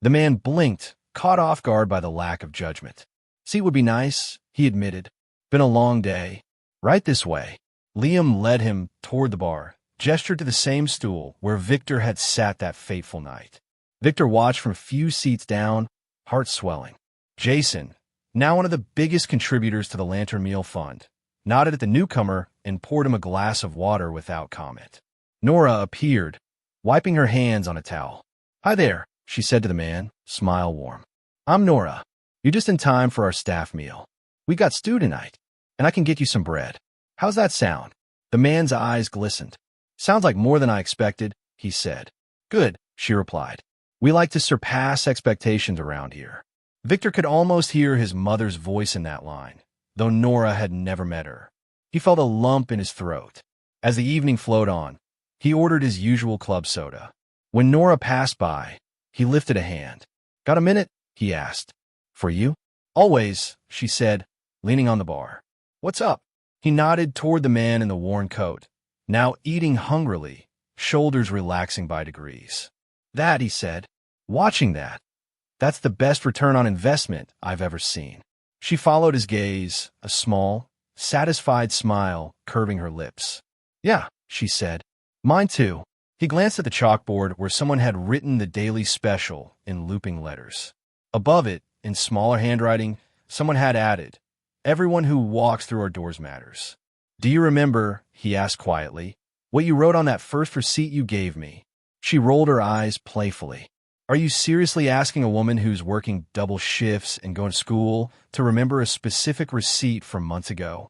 Speaker 1: The man blinked, caught off guard by the lack of judgment. Seat would be nice, he admitted. Been a long day. Right this way. Liam led him toward the bar, gestured to the same stool where Victor had sat that fateful night. Victor watched from a few seats down, heart swelling. Jason, now one of the biggest contributors to the Lantern Meal Fund, nodded at the newcomer and poured him a glass of water without comment. Nora appeared, wiping her hands on a towel. Hi there, she said to the man, smile warm. I'm Nora. You're just in time for our staff meal. We got stew tonight, and I can get you some bread. How's that sound? The man's eyes glistened. Sounds like more than I expected, he said. Good, she replied. We like to surpass expectations around here. Victor could almost hear his mother's voice in that line, though Nora had never met her. He felt a lump in his throat. As the evening flowed on, he ordered his usual club soda. When Nora passed by, he lifted a hand. Got a minute? He asked. For you? Always, she said, leaning on the bar. What's up? He nodded toward the man in the worn coat, now eating hungrily, shoulders relaxing by degrees. That, he said, watching that. That's the best return on investment I've ever seen. She followed his gaze, a small, satisfied smile curving her lips. Yeah, she said. Mine too. He glanced at the chalkboard where someone had written the daily special in looping letters. Above it, in smaller handwriting, someone had added, Everyone who walks through our doors matters. Do you remember, he asked quietly, what you wrote on that first receipt you gave me? She rolled her eyes playfully. Are you seriously asking a woman who's working double shifts and going to school to remember a specific receipt from months ago?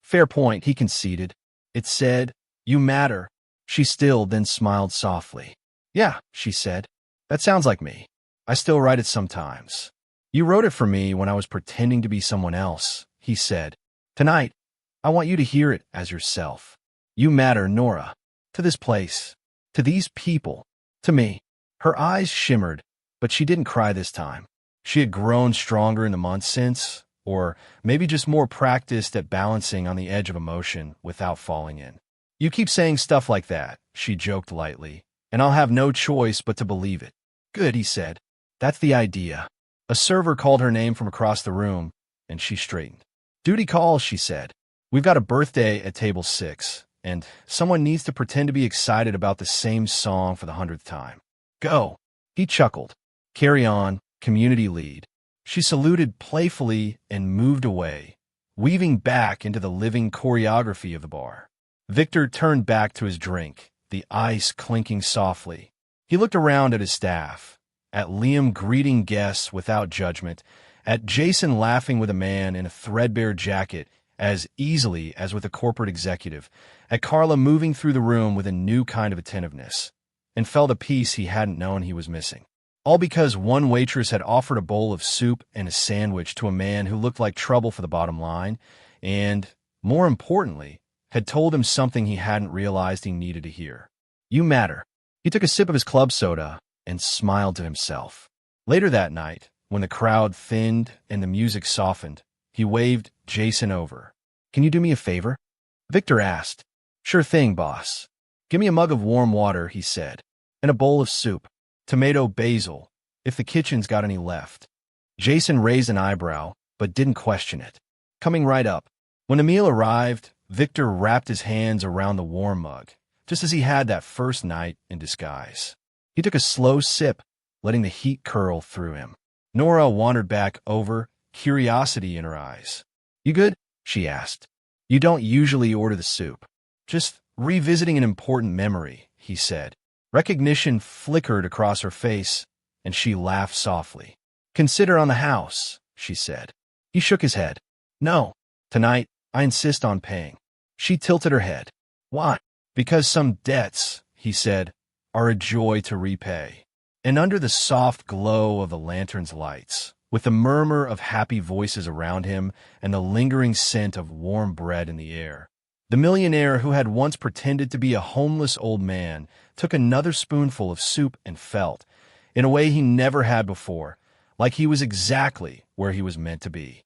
Speaker 1: Fair point, he conceded. It said, You matter. She still then smiled softly. Yeah, she said. That sounds like me. I still write it sometimes. You wrote it for me when I was pretending to be someone else, he said. Tonight, I want you to hear it as yourself. You matter, Nora. To this place. To these people. To me. Her eyes shimmered, but she didn't cry this time. She had grown stronger in the months since, or maybe just more practiced at balancing on the edge of emotion without falling in. You keep saying stuff like that, she joked lightly, and I'll have no choice but to believe it. Good, he said. That's the idea. A server called her name from across the room, and she straightened. Duty calls, she said. We've got a birthday at table 6, and someone needs to pretend to be excited about the same song for the 100th time. Go. He chuckled. Carry on, community lead. She saluted playfully and moved away, weaving back into the living choreography of the bar. Victor turned back to his drink, the ice clinking softly. He looked around at his staff, at Liam greeting guests without judgment, at Jason laughing with a man in a threadbare jacket as easily as with a corporate executive, at Carla moving through the room with a new kind of attentiveness, and felt a piece he hadn't known he was missing. All because one waitress had offered a bowl of soup and a sandwich to a man who looked like trouble for the bottom line, and, more importantly, had told him something he hadn't realized he needed to hear. You matter. He took a sip of his club soda and smiled to himself. Later that night, when the crowd thinned and the music softened, he waved Jason over. Can you do me a favor? Victor asked. Sure thing, boss. Give me a mug of warm water, he said, and a bowl of soup. Tomato basil, if the kitchen's got any left. Jason raised an eyebrow, but didn't question it. Coming right up. When the meal arrived, Victor wrapped his hands around the warm mug, just as he had that first night in disguise. He took a slow sip, letting the heat curl through him. Nora wandered back over, curiosity in her eyes. You good? She asked. You don't usually order the soup. Just revisiting an important memory, he said. Recognition flickered across her face, and she laughed softly. Consider on the house, she said. He shook his head. No, tonight, I insist on paying. She tilted her head. Why? Because some debts, he said, are a joy to repay. And under the soft glow of the lantern's lights, with the murmur of happy voices around him and the lingering scent of warm bread in the air, the millionaire who had once pretended to be a homeless old man took another spoonful of soup and felt, in a way he never had before, like he was exactly where he was meant to be.